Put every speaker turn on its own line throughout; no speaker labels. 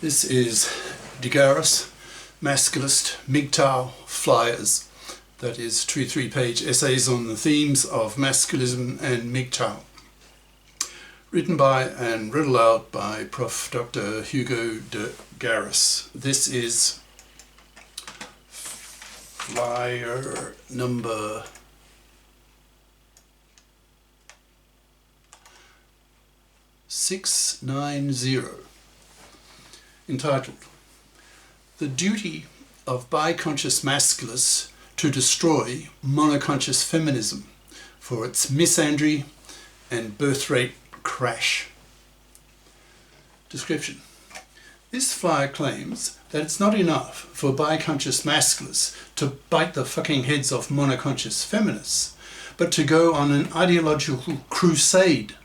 This is Garis, Masculist, MGTOW flyers. That is 2 3-page essays on the themes of masculism and MGTOW. Written by and read aloud by Prof. Dr. Hugo de Garis. This is flyer number 690, entitled "The Duty of Biconscious Masculists to Destroy Monoconscious Feminism for its Misandry and Birthrate Crash." Description. This flyer claims that it's not enough for biconscious masculists to bite the fucking heads off monoconscious feminists, but to go on an ideological crusade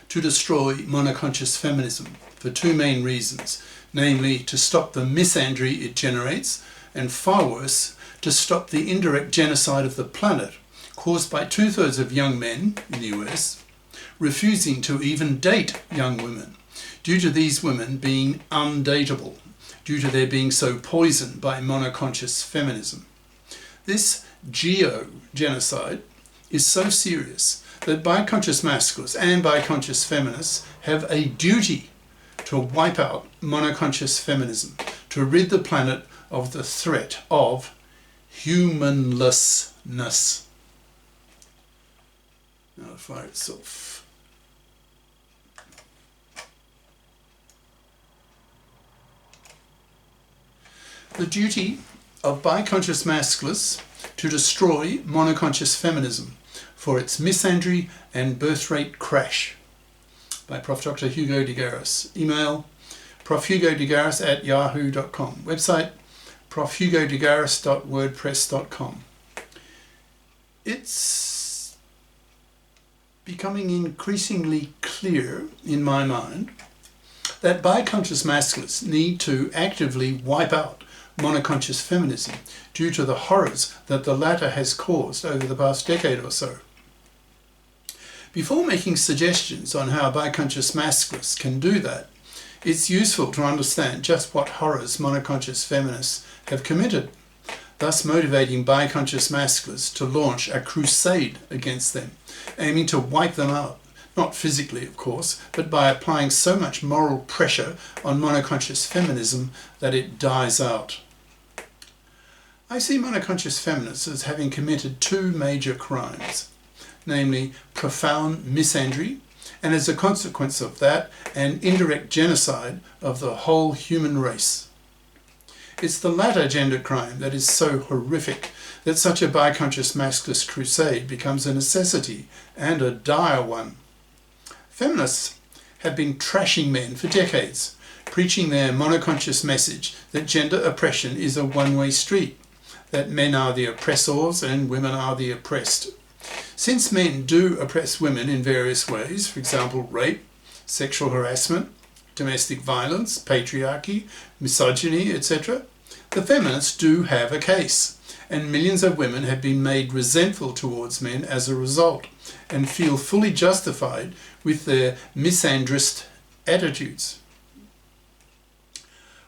to destroy monoconscious feminism for two main reasons, namely to stop the misandry it generates, and far worse, to stop the indirect genocide of the planet caused by 2/3 of young men in the US refusing to even date young women, due to these women being undateable, due to their being so poisoned by monoconscious feminism. This geo-genocide is so serious that biconscious masculists and biconscious feminists have a duty to wipe out monoconscious feminism, to rid the planet of the threat of humanlessness. Now the fire itself. The duty of biconscious masculists to destroy monoconscious feminism for its misandry and birthrate crash, by Prof. Dr. Hugo de Garis. Email profhugodegaris@yahoo.com. Website profhugodegaris.wordpress.com. It's becoming increasingly clear in my mind that biconscious masculists need to actively wipe out monoconscious feminism due to the horrors that the latter has caused over the past decade or so. Before making suggestions on how biconscious masculists can do that, it's useful to understand just what horrors monoconscious feminists have committed, thus motivating biconscious masculists to launch a crusade against them, aiming to wipe them out, not physically of course, but by applying so much moral pressure on monoconscious feminism that it dies out. I see monoconscious feminists as having committed two major crimes, namely profound misandry, and as a consequence of that, an indirect genocide of the whole human race. It's the latter gender crime that is so horrific that such a biconscious masculist crusade becomes a necessity, and a dire one. Feminists have been trashing men for decades, preaching their monoconscious message that gender oppression is a one-way street, that men are the oppressors and women are the oppressed. Since men do oppress women in various ways, for example rape, sexual harassment, domestic violence, patriarchy, misogyny, etc., the feminists do have a case, and millions of women have been made resentful towards men as a result, and feel fully justified with their misandrist attitudes.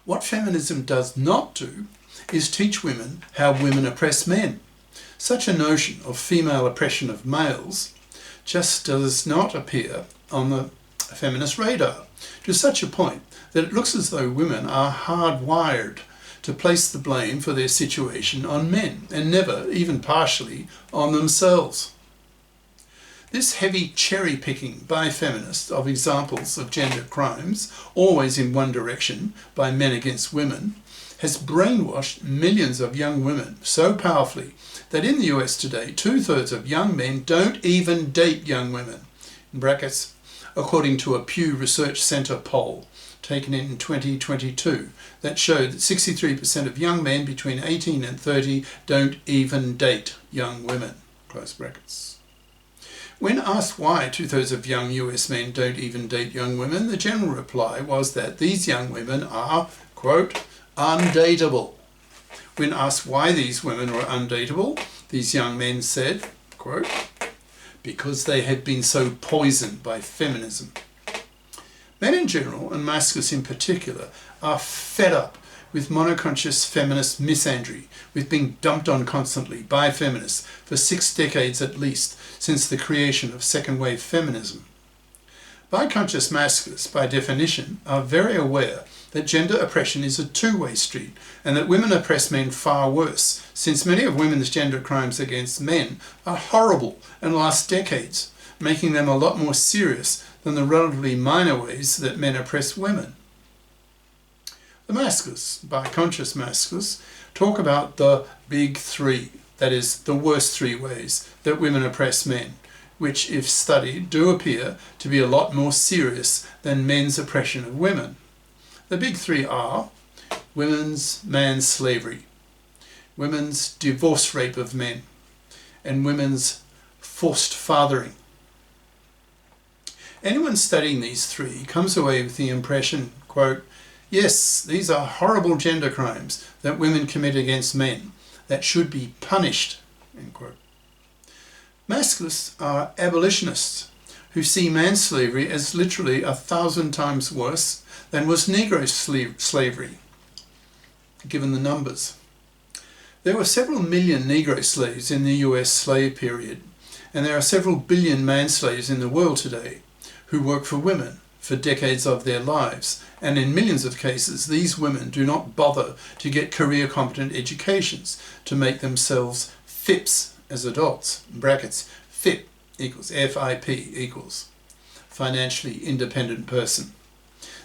What feminism does not do is teach women how women oppress men. Such a notion of female oppression of males just does not appear on the feminist radar, to such a point that it looks as though women are hardwired to place the blame for their situation on men, and never, even partially, on themselves. This heavy cherry-picking by feminists of examples of gender crimes, always in one direction, by men against women, has brainwashed millions of young women so powerfully that in the US today, 2/3 of young men don't even date young women, in brackets, according to a Pew Research Center poll taken in 2022 that showed that 63% of young men between 18 and 30 don't even date young women, close brackets. When asked why 2/3 of young US men don't even date young women, the general reply was that these young women are, quote, undateable. When asked why these women were undateable, these young men said, quote, because they had been so poisoned by feminism. Men in general, and Masculists in particular, are fed up with monoconscious feminist misandry, with being dumped on constantly by feminists for 6 decades at least since the creation of second-wave feminism. Biconscious Masculists, by definition, are very aware that gender oppression is a two-way street and that women oppress men far worse, since many of women's gender crimes against men are horrible and last decades, making them a lot more serious than the relatively minor ways that men oppress women. The Masculists, Biconscious Masculists, talk about the big three, that is, the worst 3 ways that women oppress men, which, if studied, do appear to be a lot more serious than men's oppression of women. The big 3 are women's manslavery, women's divorce rape of men, and women's forced fathering. Anyone studying these 3 comes away with the impression, quote, yes, these are horrible gender crimes that women commit against men that should be punished, end quote. Masculists are abolitionists who see manslavery as literally 1,000 times worse than was Negro slavery, given the numbers. There were several million Negro slaves in the US slave period, and there are several billion man-slaves in the world today who work for women for decades of their lives, and in millions of cases these women do not bother to get career-competent educations to make themselves FIPs as adults, brackets, FIP equals F-I-P equals financially independent person.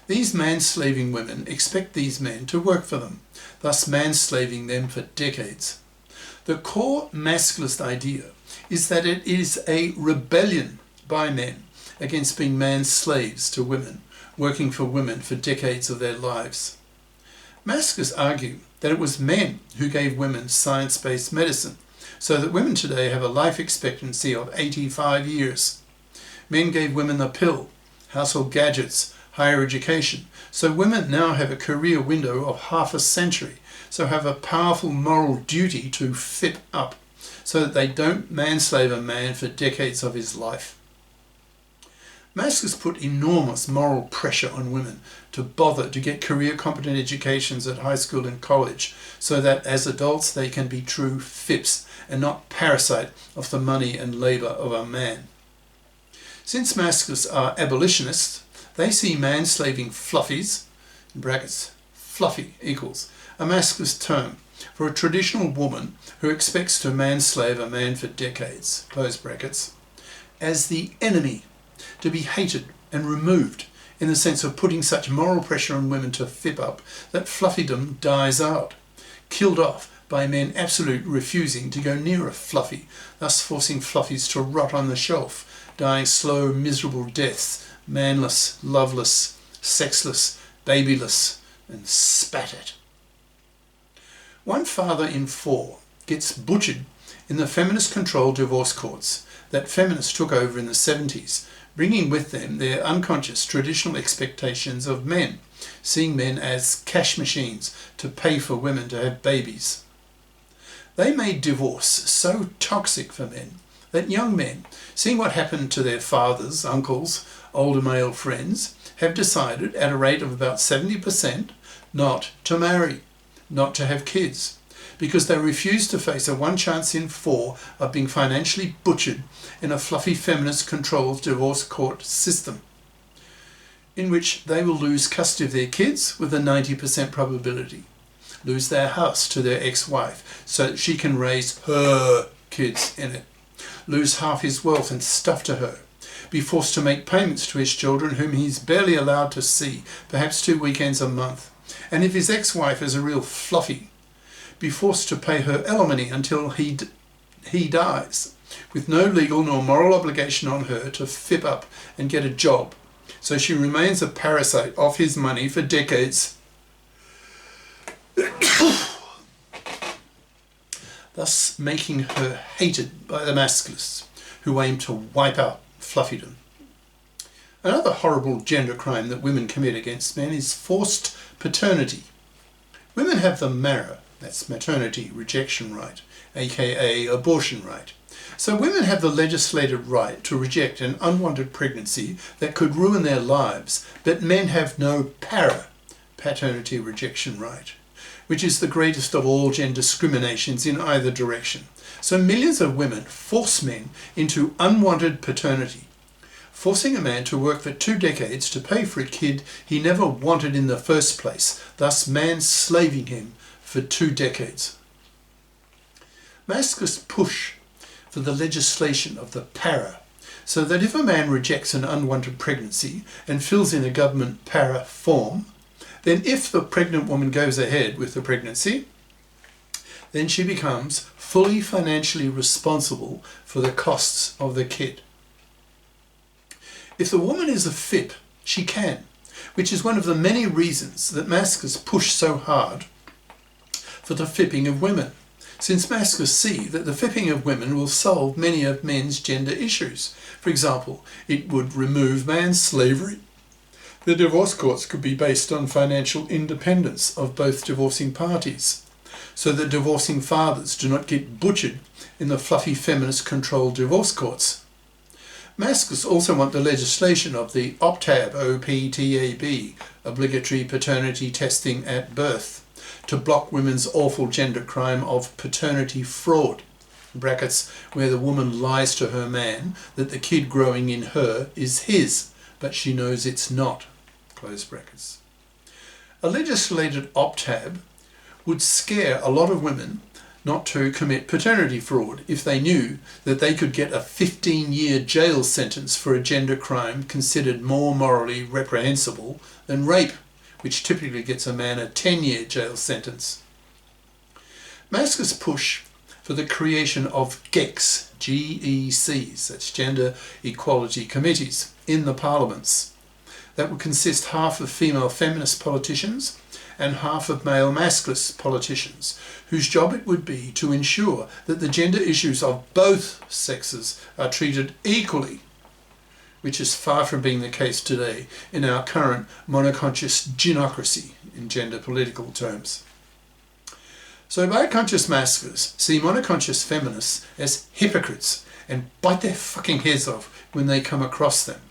These manslaving women expect these men to work for them, thus manslaving them for decades. The core masculist idea is that it is a rebellion by men against being man's slaves to women, working for women for decades of their lives. Masculists argue that it was men who gave women science-based medicine, so that women today have a life expectancy of 85 years. Men gave women the pill, household gadgets, higher education, so women now have a career window of half a century, so have a powerful moral duty to FIP up, so that they don't manslave a man for decades of his life. Masculists put enormous moral pressure on women to bother to get career-competent educations at high school and college, so that as adults they can be true FIPs and not parasite of the money and labour of a man. Since Masculists are abolitionists, they see manslaving fluffies, in brackets, fluffy equals, a Masculist term for a traditional woman who expects to manslave a man for decades, close brackets, as the enemy, to be hated and removed, in the sense of putting such moral pressure on women to FIP up that fluffydom dies out, killed off by men absolutely refusing to go near a fluffy, thus forcing fluffies to rot on the shelf, dying slow, miserable deaths, manless, loveless, sexless, babyless, and spat at. One father in 4 gets butchered in the feminist-controlled divorce courts that feminists took over in the 70s, bringing with them their unconscious traditional expectations of men, seeing men as cash machines to pay for women to have babies. They made divorce so toxic for men that young men, seeing what happened to their fathers, uncles, older male friends, have decided at a rate of about 70% not to marry, not to have kids, because they refuse to face a 1 chance in 4 of being financially butchered in a fluffy feminist-controlled divorce court system, in which they will lose custody of their kids with a 90% probability, lose their house to their ex-wife so that she can raise her kids in it, lose half his wealth and stuff to her, be forced to make payments to his children whom he's barely allowed to see, perhaps 2 weekends a month, and if his ex-wife is a real fluffy, be forced to pay her alimony until he dies, with no legal nor moral obligation on her to FIP up and get a job, so she remains a parasite off his money for decades, thus making her hated by the Masculists, who aim to wipe out fluffydom. Another horrible gender crime that women commit against men is forced paternity. Women have the MARA, that's maternity rejection right, aka abortion right, So women have the legislated right to reject an unwanted pregnancy that could ruin their lives, but men have no paternity rejection right, which is the greatest of all gender discriminations in either direction. So millions of women force men into unwanted paternity, forcing a man to work for 2 decades to pay for a kid he never wanted in the first place, thus man-slaving him for 2 decades. Masculists push for the legislation of the para, so that if a man rejects an unwanted pregnancy and fills in a government para form, then if the pregnant woman goes ahead with the pregnancy, then she becomes fully financially responsible for the costs of the kid. If the woman is a FIP, she can, which is one of the many reasons that masculists push so hard for the fipping of women, since masculists see that the fipping of women will solve many of men's gender issues. For example, it would remove manslavery. The divorce courts could be based on financial independence of both divorcing parties, so that divorcing fathers do not get butchered in the fluffy feminist-controlled divorce courts. Masculists also want the legislation of the OPTAB, OPTAB, obligatory paternity testing at birth, to block women's awful gender crime of paternity fraud, brackets, where the woman lies to her man that the kid growing in her is his, but she knows it's not, close brackets. A legislated OPTAB would scare a lot of women not to commit paternity fraud if they knew that they could get a 15-year jail sentence for a gender crime considered more morally reprehensible than rape, which typically gets a man a 10-year jail sentence. Masculists push for the creation of GECs, GECs, that's Gender Equality Committees, in the parliaments, that would consist half of female feminist politicians and half of male masculist politicians, whose job it would be to ensure that the gender issues of both sexes are treated equally, which is far from being the case today in our current monoconscious genocracy in gender political terms. So biconscious masculists see monoconscious feminists as hypocrites and bite their fucking heads off when they come across them.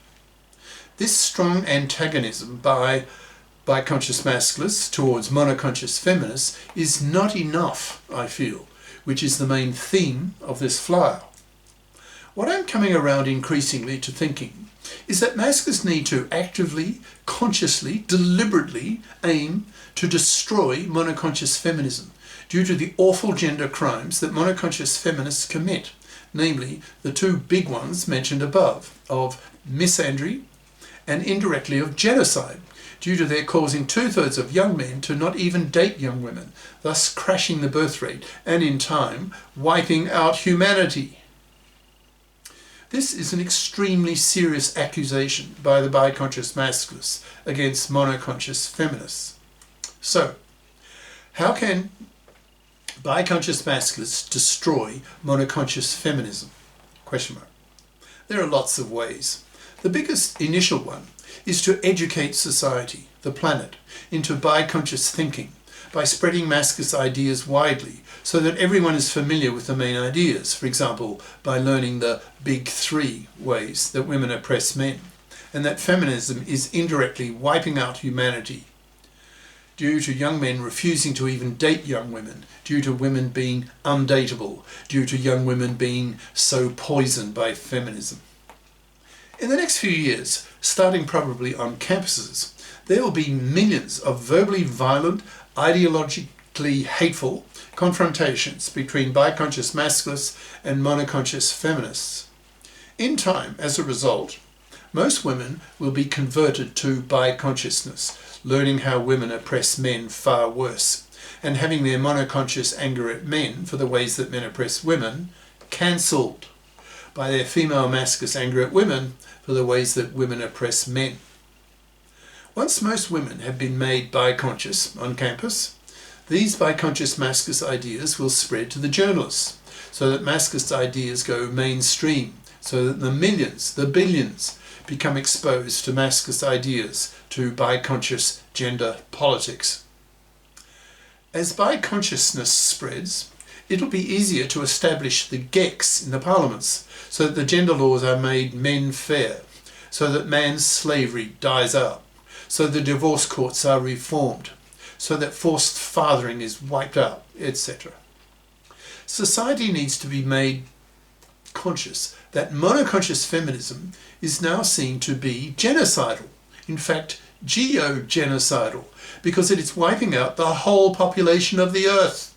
This strong antagonism by biconscious masculists towards monoconscious feminists is not enough, I feel, which is the main theme of this flyer. What I'm coming around increasingly to thinking is that masculists need to actively, consciously, deliberately aim to destroy monoconscious feminism due to the awful gender crimes that monoconscious feminists commit, namely the 2 big ones mentioned above, of misandry and indirectly of genocide, due to their causing 2/3 of young men to not even date young women, thus crashing the birth rate and in time wiping out humanity. This is an extremely serious accusation by the biconscious masculists against monoconscious feminists. So, how can biconscious masculists destroy monoconscious feminism? Question mark. There are lots of ways. The biggest initial one is to educate society, the planet, into biconscious thinking by spreading masculinist ideas widely so that everyone is familiar with the main ideas, for example, by learning the big 3 ways that women oppress men, and that feminism is indirectly wiping out humanity due to young men refusing to even date young women, due to women being undateable, due to young women being so poisoned by feminism. In the next few years, starting probably on campuses, there will be millions of verbally violent, ideologically hateful confrontations between biconscious masculists and monoconscious feminists. In time, as a result, most women will be converted to biconsciousness, learning how women oppress men far worse, and having their monoconscious anger at men for the ways that men oppress women cancelled by their female masculinist anger at women for the ways that women oppress men. Once most women have been made biconscious on campus, these biconscious masculinist ideas will spread to the journalists, so that masculinist ideas go mainstream, so that the millions, the billions, become exposed to masculinist ideas, to biconscious gender politics. As biconsciousness spreads, it'll be easier to establish the gex in the parliaments, so that the gender laws are made men fair, so that man's slavery dies out, so the divorce courts are reformed, so that forced fathering is wiped out, etc. Society needs to be made conscious that monoconscious feminism is now seen to be genocidal, in fact geo-genocidal, because it is wiping out the whole population of the earth.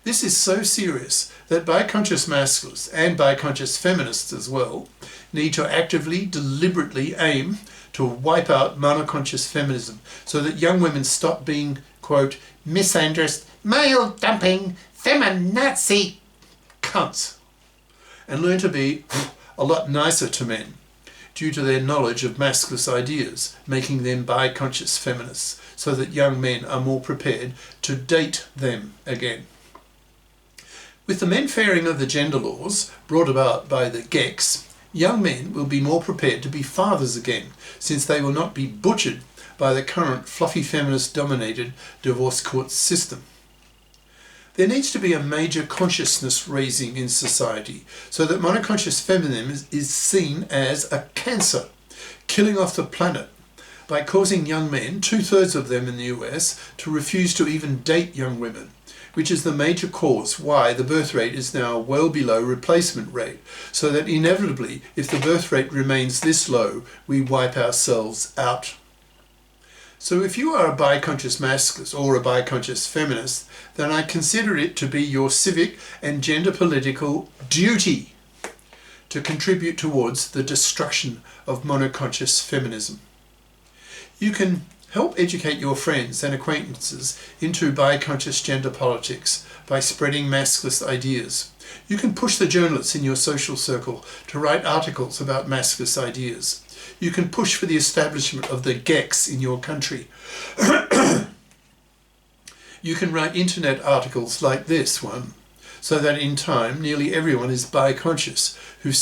This is so serious that biconscious masculists and biconscious feminists as well need to actively, deliberately aim to wipe out monoconscious feminism so that young women stop being, quote, misandrist, male-dumping, feminazi cunts, and learn to be a lot nicer to men due to their knowledge of masculist ideas, making them biconscious feminists so that young men are more prepared to date them again. With the men fairing of the gender laws brought about by the gex, young men will be more prepared to be fathers again, since they will not be butchered by the current fluffy feminist-dominated divorce court system. There needs to be a major consciousness raising in society so that monoconscious feminism is seen as a cancer, killing off the planet by causing young men, 2/3 of them in the US, to refuse to even date young women, which is the major cause why the birth rate is now well below replacement rate, so that inevitably, if the birth rate remains this low, we wipe ourselves out. So if you are a biconscious masculist or a biconscious feminist, then I consider it to be your civic and gender political duty to contribute towards the destruction of monoconscious feminism. You can help educate your friends and acquaintances into biconscious gender politics by spreading masculist ideas. You can push the journalists in your social circle to write articles about masculist ideas. You can push for the establishment of the gex in your country. You can write internet articles like this one, so that in time nearly everyone is biconscious who